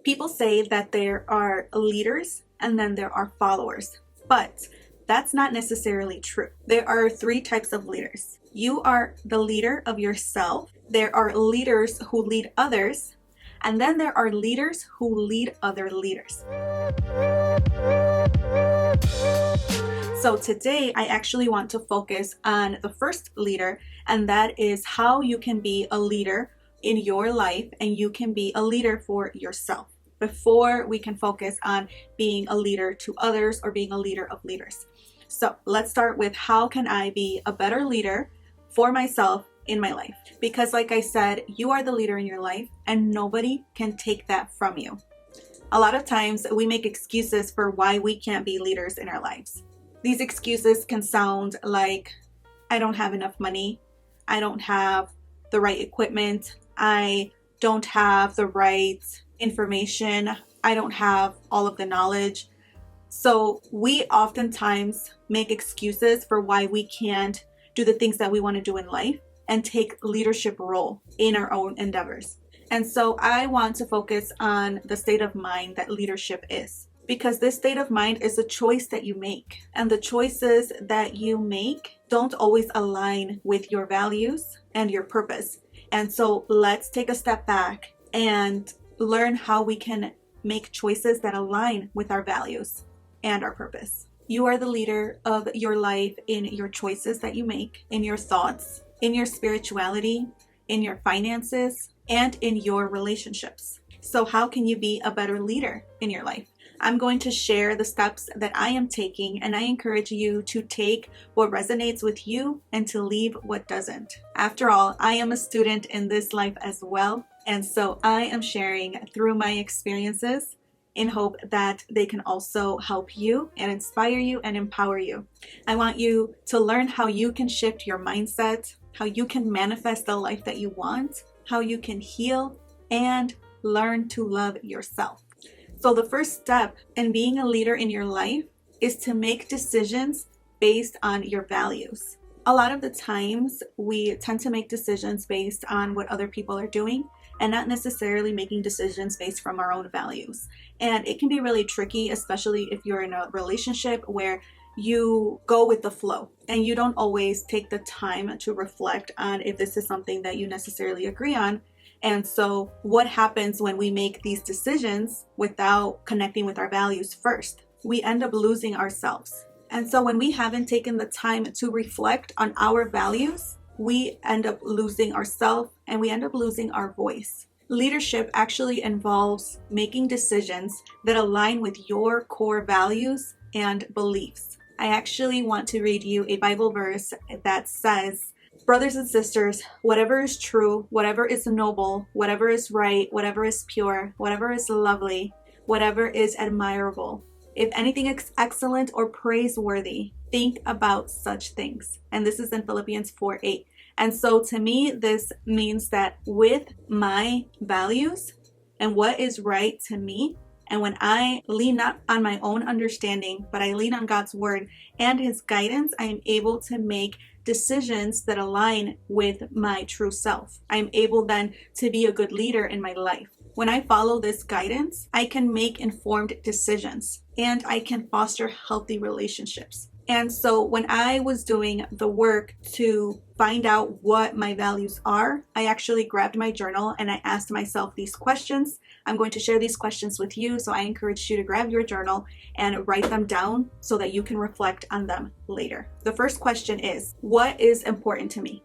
People say that there are leaders and then there are followers, but that's not necessarily true. There are three types of leaders. You are the leader of yourself. There are leaders who lead others, and then there are leaders who lead other leaders. So today I actually want to focus on the first leader, and that is how you can be a leader in your life and you can be a leader for yourself before we can focus on being a leader to others or being a leader of leaders. So let's start with how can I be a better leader for myself in my life? Because like I said, you are the leader in your life and nobody can take that from you. A lot of times we make excuses for why we can't be leaders in our lives. These excuses can sound like, I don't have enough money, I don't have the right equipment, I don't have the right information, I don't have all of the knowledge. So we oftentimes make excuses for why we can't do the things that we want to do in life and take leadership role in our own endeavors. And so I want to focus on the state of mind that leadership is, because this state of mind is a choice that you make, and the choices that you make don't always align with your values and your purpose. And so let's take a step back and learn how we can make choices that align with our values and our purpose. You are the leader of your life in your choices that you make, in your thoughts, in your spirituality, in your finances, and in your relationships. So how can you be a better leader in your life? I'm going to share the steps that I am taking, and I encourage you to take what resonates with you and to leave what doesn't. After all, I am a student in this life as well, and so I am sharing through my experiences in hope that they can also help you and inspire you and empower you. I want you to learn how you can shift your mindset, how you can manifest the life that you want, how you can heal, and learn to love yourself. So the first step in being a leader in your life is to make decisions based on your values. A lot of the times we tend to make decisions based on what other people are doing and not necessarily making decisions based from our own values. And it can be really tricky, especially if you're in a relationship where you go with the flow and you don't always take the time to reflect on if this is something that you necessarily agree on. And so what happens when we make these decisions without connecting with our values first? We end up losing ourselves. And so when we haven't taken the time to reflect on our values, we end up losing ourselves and we end up losing our voice. Leadership actually involves making decisions that align with your core values and beliefs. I actually want to read you a Bible verse that says, brothers and sisters, whatever is true, whatever is noble, whatever is right, whatever is pure, whatever is lovely, whatever is admirable, if anything is excellent or praiseworthy, think about such things. And this is in Philippians 4:8. And so to me, this means that with my values and what is right to me, and when I lean not on my own understanding, but I lean on God's word and his guidance, I am able to make decisions that align with my true self. I am able then to be a good leader in my life. When I follow this guidance, I can make informed decisions and I can foster healthy relationships. And so when I was doing the work to find out what my values are, I actually grabbed my journal and I asked myself these questions. I'm going to share these questions with you, so I encourage you to grab your journal and write them down so that you can reflect on them later. The first question is, what is important to me?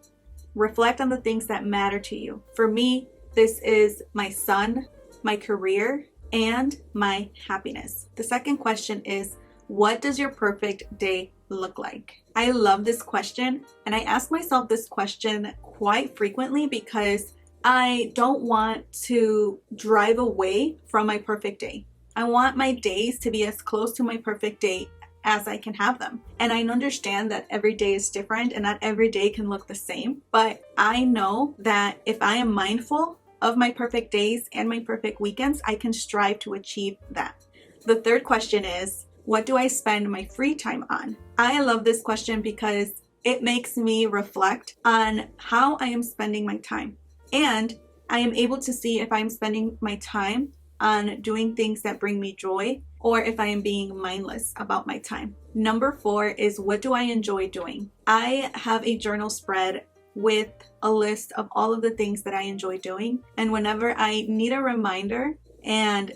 Reflect on the things that matter to you. For me, this is my son, my career, and my happiness. The second question is, what does your perfect day look like? I love this question, and I ask myself this question quite frequently because I don't want to drive away from my perfect day. I want my days to be as close to my perfect day as I can have them. And I understand that every day is different and not every day can look the same, but I know that if I am mindful of my perfect days and my perfect weekends, I can strive to achieve that. The third question is, what do I spend my free time on? I love this question because it makes me reflect on how I am spending my time. And I am able to see if I'm spending my time on doing things that bring me joy, or if I am being mindless about my time. Number 4 is, what do I enjoy doing? I have a journal spread with a list of all of the things that I enjoy doing. And whenever I need a reminder and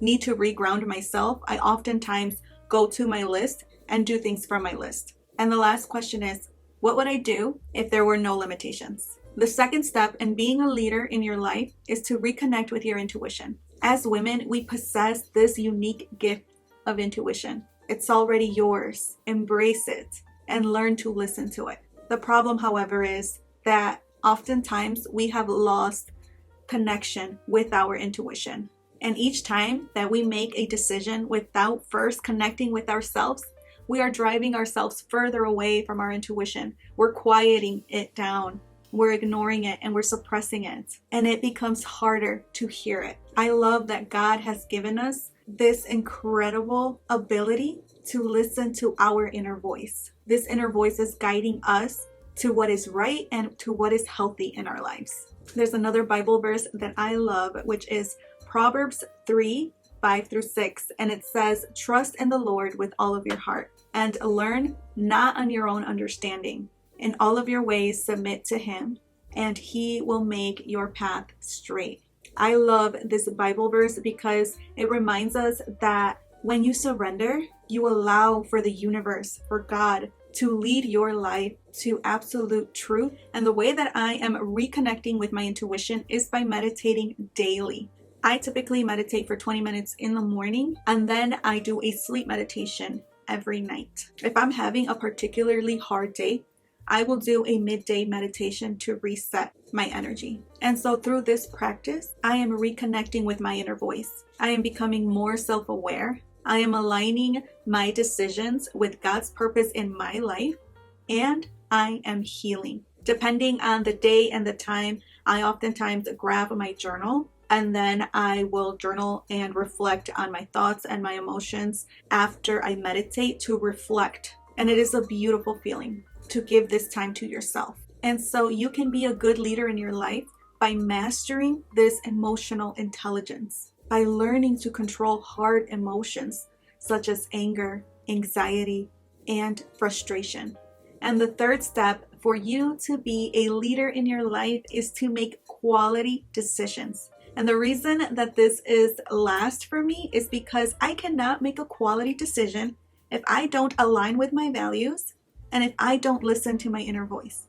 need to reground myself, I oftentimes go to my list and do things from my list. And the last question is, what would I do if there were no limitations? The second step in being a leader in your life is to reconnect with your intuition. As women, we possess this unique gift of intuition. It's already yours. Embrace it and learn to listen to it. The problem, however, is that oftentimes we have lost connection with our intuition. And each time that we make a decision without first connecting with ourselves, we are driving ourselves further away from our intuition. We're quieting it down. We're ignoring it and we're suppressing it. And it becomes harder to hear it. I love that God has given us this incredible ability to listen to our inner voice. This inner voice is guiding us to what is right and to what is healthy in our lives. There's another Bible verse that I love, which is Proverbs 3:5-6, and it says, "Trust in the Lord with all of your heart, and learn not on your own understanding. In all of your ways submit to Him, and He will make your path straight." I love this Bible verse because it reminds us that when you surrender, you allow for the universe, for God, to lead your life to absolute truth. And the way that I am reconnecting with my intuition is by meditating daily. I typically meditate for 20 minutes in the morning, and then I do a sleep meditation every night. If I'm having a particularly hard day, I will do a midday meditation to reset my energy. And so through this practice, I am reconnecting with my inner voice. I am becoming more self-aware. I am aligning my decisions with God's purpose in my life, and I am healing. Depending on the day and the time, I oftentimes grab my journal, and then I will journal and reflect on my thoughts and my emotions after I meditate to reflect. And it is a beautiful feeling to give this time to yourself. And so you can be a good leader in your life by mastering this emotional intelligence, by learning to control hard emotions such as anger, anxiety, and frustration. And the third step for you to be a leader in your life is to make quality decisions. And the reason that this is last for me is because I cannot make a quality decision if I don't align with my values and if I don't listen to my inner voice.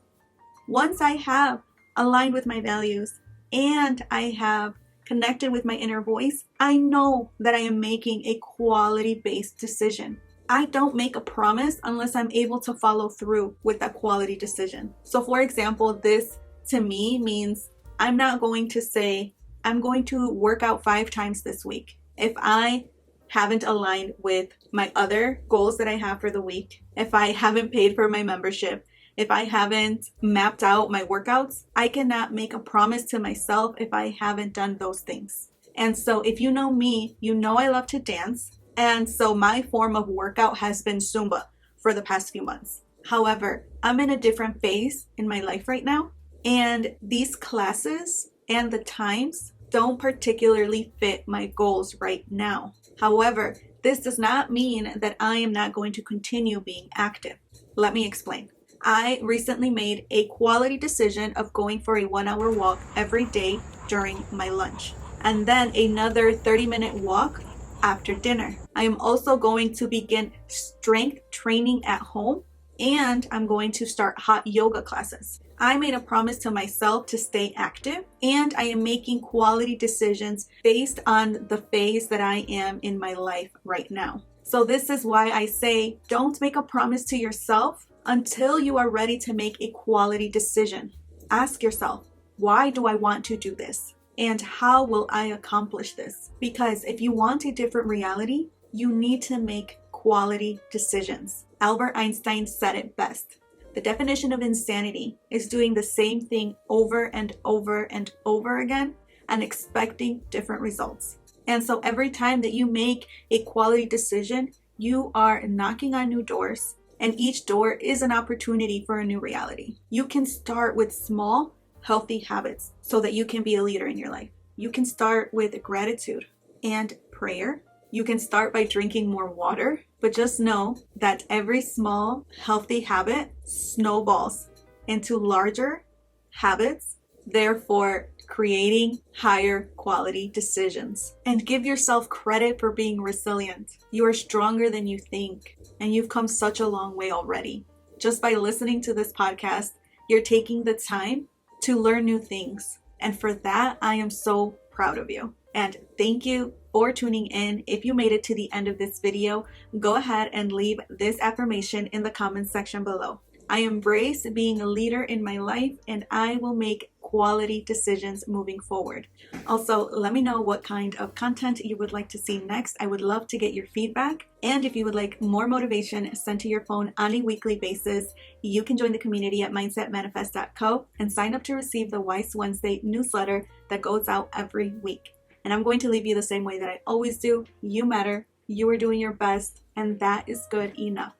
Once I have aligned with my values and I have connected with my inner voice, I know that I am making a quality-based decision. I don't make a promise unless I'm able to follow through with that quality decision. So for example, this to me means I'm not going to say, I'm going to work out 5 times this week if I haven't aligned with my other goals that I have for the week, if I haven't paid for my membership, if I haven't mapped out my workouts. I cannot make a promise to myself if I haven't done those things. And so if you know me, you know I love to dance. And so my form of workout has been Zumba for the past few months. However, I'm in a different phase in my life right now, and these classes and the times don't particularly fit my goals right now. However, this does not mean that I am not going to continue being active. Let me explain. I recently made a quality decision of going for a 1-hour walk every day during my lunch, and then another 30-minute walk after dinner. I am also going to begin strength training at home, and I'm going to start hot yoga classes. I made a promise to myself to stay active, and I am making quality decisions based on the phase that I am in my life right now. So this is why I say, don't make a promise to yourself until you are ready to make a quality decision. Ask yourself, why do I want to do this? And how will I accomplish this? Because if you want a different reality, you need to make quality decisions. Albert Einstein said it best. The definition of insanity is doing the same thing over and over and over again and expecting different results. And so every time that you make a quality decision, you are knocking on new doors, and each door is an opportunity for a new reality. You can start with small, healthy habits so that you can be a leader in your life. You can start with gratitude. and prayer. You can start by drinking more water, but just know that every small, healthy habit snowballs into larger habits, therefore creating higher quality decisions. And give yourself credit for being resilient. You are stronger than you think, and you've come such a long way already. Just by listening to this podcast, you're taking the time to learn new things. And for that, I am so proud of you. And thank you for tuning in. If you made it to the end of this video, go ahead and leave this affirmation in the comments section below. I embrace being a leader in my life, and I will make quality decisions moving forward. Also, let me know what kind of content you would like to see next. I would love to get your feedback. And if you would like more motivation sent to your phone on a weekly basis, you can join the community at mindsetmanifest.co and sign up to receive the Wise Wednesday newsletter that goes out every week. And I'm going to leave you the same way that I always do. You matter, you are doing your best, and that is good enough.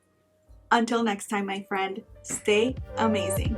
Until next time, my friend, stay amazing.